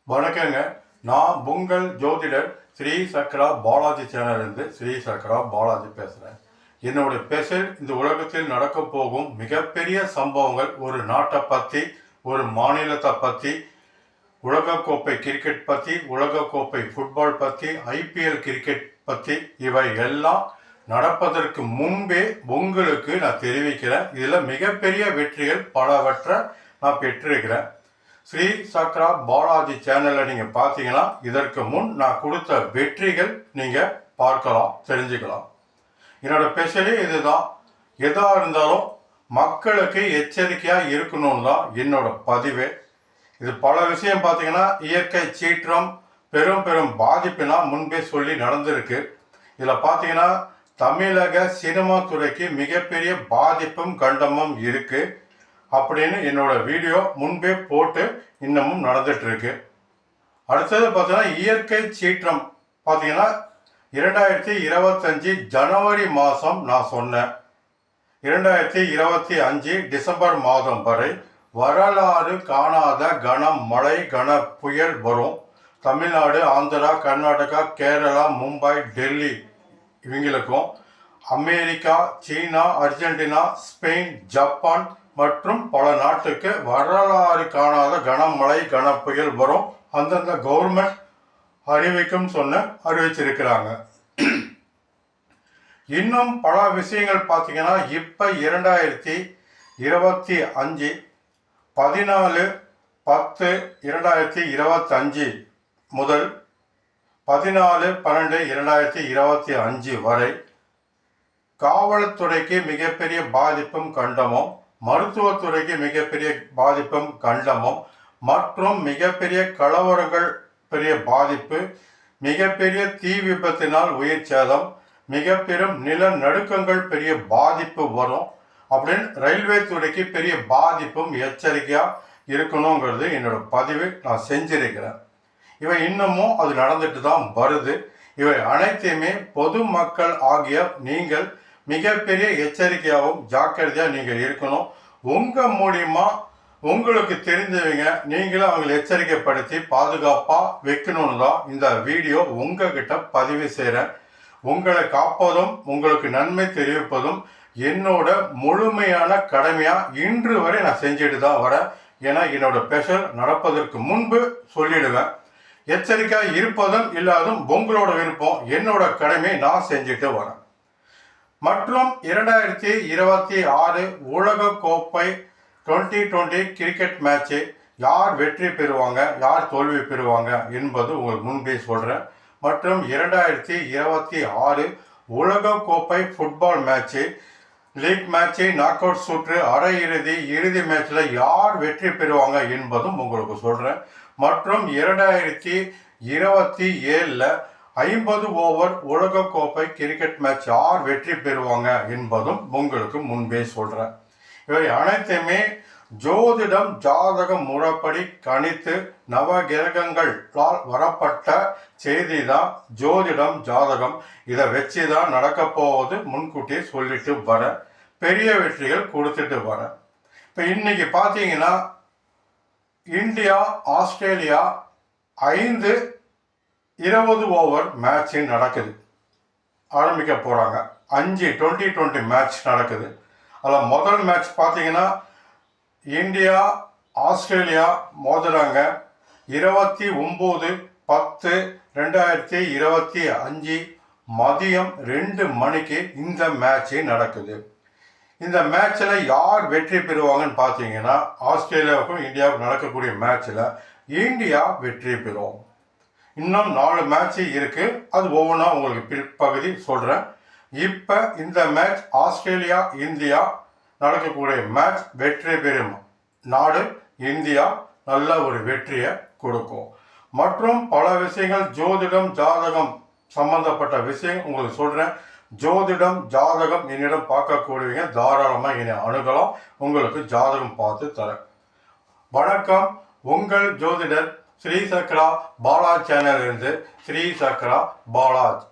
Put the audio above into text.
வணக்கங்க. நான் உங்கள் ஜோதிடர் ஸ்ரீ சக்ரா பாலாஜி சேனலிருந்து ஸ்ரீ சக்ரா பாலாஜி பேசுகிறேன். என்னோட பேசல் இந்த உலகத்தில் நடக்க போகும் மிகப்பெரிய சம்பவங்கள், ஒரு நாட்டை பற்றி, ஒரு மாநிலத்தை பற்றி, உலகக்கோப்பை கிரிக்கெட் பற்றி, உலகக்கோப்பை ஃபுட்பால் பற்றி, ஐபிஎல் கிரிக்கெட் பற்றி, இவை எல்லாம் நடப்பதற்கு முன்பே உங்களுக்கு நான் தெரிவிக்கிறேன். இதில் மிகப்பெரிய வெற்றிகள் பலவற்றை நான் பெற்றிருக்கிறேன். ஸ்ரீ சக்ரா பாலாஜி சேனலில் நீங்கள் பார்த்தீங்கன்னா இதற்கு முன் நான் கொடுத்த வெற்றிகள் நீங்கள் பார்க்கலாம், தெரிஞ்சுக்கலாம். என்னோட ஸ்பெஷலி இதுதான். எதாக இருந்தாலும் மக்களுக்கு எச்சரிக்கையாக இருக்கணும்னு தான் என்னோட பதிவே. இது பல விஷயம் பார்த்தீங்கன்னா இயற்கை சீற்றம் பெரும் பெரும் பாதிப்புனா முன்பே சொல்லி நடந்திருக்கு. இதில் பார்த்தீங்கன்னா தமிழக சினிமா துறைக்கு மிகப்பெரிய பாதிப்பும் கண்டமும் இருக்குது அப்படின்னு என்னோட வீடியோ முன்பே போட்டு இன்னமும் நடந்துட்டு இருக்கு. அடுத்தது பார்த்தீங்கன்னா இயற்கை சீற்றம் பார்த்தீங்கன்னா 2025 ஜனவரி மாதம் நான் சொன்னேன். 2025 டிசம்பர் மாதம் வரை வரலாறு காணாத கனமழை கன புயல் வரும். தமிழ்நாடு, ஆந்திரா, கர்நாடகா, கேரளா, மும்பை, டெல்லி இவங்களுக்கும், அமெரிக்கா, சீனா, அர்ஜென்டினா, ஸ்பெயின், ஜப்பான் மற்றும் பல நாட்டுக்கு வரலாறு காணாத கனமழை கனப்புயல் வரும். அந்தந்த கவர்மெண்ட் அறிவிக்கும் அறிவிச்சிருக்கிறாங்க. இன்னும் பல விஷயங்கள் பார்த்தீங்கன்னா இப்போ 2025 14/10/2025 முதல் 14/12/2025 வரை காவல்துறைக்கு மிகப்பெரிய பாதிப்பும் கண்டமும், மருத்துவத்துறைக்கு மிகப்பெரிய பாதிப்பும் கண்டமும், மற்றும் மிகப்பெரிய கலவரங்கள் பெரிய பாதிப்பு, மிகப்பெரிய தீ விபத்தினால் உயிர் சேதம், மிக பெரும் நிலநடுக்கங்கள் பெரிய பாதிப்பு வரும் அப்படின்னு ரயில்வே துறைக்கு பெரிய பாதிப்பும் எச்சரிக்கையாக இருக்கணுங்கிறது என்னோட பதிவு நான் செஞ்சிருக்கிறேன். இவை இன்னமும் அது நடந்துட்டு தான் வருது. இவை அனைத்தையுமே பொதுமக்கள் ஆகிய நீங்கள் மிகப்பெரிய எச்சரிக்கையாகவும் ஜாக்கிரதையாக நீங்கள் இருக்கணும். உங்கள் மூலியமா உங்களுக்கு தெரிஞ்சவங்க நீங்களும் அவங்களை எச்சரிக்கைப்படுத்தி பாதுகாப்பாக வைக்கணும்னு தான் இந்த வீடியோ உங்ககிட்ட பதிவு செய்கிறேன். உங்களை காப்பதும் உங்களுக்கு நன்மை தெரிவிப்பதும் என்னோட முழுமையான கடமையாக இன்று வரை நான் செஞ்சுட்டு தான் வரேன். ஏன்னா என்னோட ஸ்பெஷல் நடப்பதற்கு முன்பு சொல்லிடுவேன். எச்சரிக்கையாக இருப்பதும் இல்லாதும் உங்களோட விருப்பம், என்னோட கடமை நான் செஞ்சுட்டு வரேன். மற்றும் 2026 உலக கோப்பை 2020 கிரிக்கெட் மேட்ச்சு யார் வெற்றி பெறுவாங்க, யார் தோல்வி பெறுவாங்க என்பது உங்களுக்கு முன்பே சொல்கிறேன். மற்றும் 2026 உலக கோப்பை football match, league match, knock out சுற்று, அரையிறுதி, இறுதி மேட்ச்சில் யார் வெற்றி பெறுவாங்க என்பதும் உங்களுக்கு சொல்கிறேன். மற்றும் 2027 50 ஓவர் உலகக்கோப்பை கிரிக்கெட் மேட்ச் யார் வெற்றி பெறுவாங்க என்பதும் உங்களுக்கு முன்பே சொல்கிறேன். இவை அனைத்துமே ஜோதிடம் ஜாதக முறைப்படி கணித்து நவகிரகங்களால் வரப்பட்ட செய்தி தான். ஜோதிடம் ஜாதகம் இதை வச்சு தான் நடக்க போவது முன்கூட்டியே சொல்லிட்டு வரேன். பெரிய வெற்றிகள் கொடுத்துட்டு வரேன். இப்போ இன்னைக்கு பார்த்தீங்கன்னா இந்தியா ஆஸ்திரேலியா 20 ஓவர் மேட்ச்சு நடக்குது, ஆரம்பிக்க போகிறாங்க. 5 2020 மேட்ச் நடக்குது. அதில் முதல் மேட்ச் பார்த்தீங்கன்னா இந்தியா ஆஸ்திரேலியா மோதுறாங்க. 29/10/2025 மதியம் 2 மணிக்கு இந்த மேட்ச்சு நடக்குது. இந்த மேட்ச்சில் யார் வெற்றி பெறுவாங்கன்னு பார்த்தீங்கன்னா ஆஸ்திரேலியாவுக்கும் இந்தியாவுக்கும் நடக்கக்கூடிய மேட்ச்சில் இந்தியா வெற்றி பெறும். இன்னும் 4 மேட்ச்சு இருக்குது, அது ஒவ்வொன்றா உங்களுக்கு பிற்பகுதி சொல்கிறேன். இப்போ இந்த மேட்ச் ஆஸ்திரேலியா இந்தியா நடக்கக்கூடிய மேட்ச் வெற்றி பெறும் நாடு இந்தியா நல்ல ஒரு வெற்றியை கொடுக்கும். மற்றும் பல விஷயங்கள் ஜோதிடம் ஜாதகம் சம்பந்தப்பட்ட விஷயம் உங்களுக்கு சொல்கிறேன். ஜோதிடம் ஜாதகம் என்னிடம் பார்க்கக்கூடியவங்க தாராளமாக என்னை அணுகலாம், உங்களுக்கு ஜாதகம் பார்த்து தரேன். வணக்கம். உங்கள் ஜோதிடர் ஸ்ரீ சக்ரா பாலாஜ் சேனலிருந்து ஸ்ரீ சக்ரா பாலாஜ்.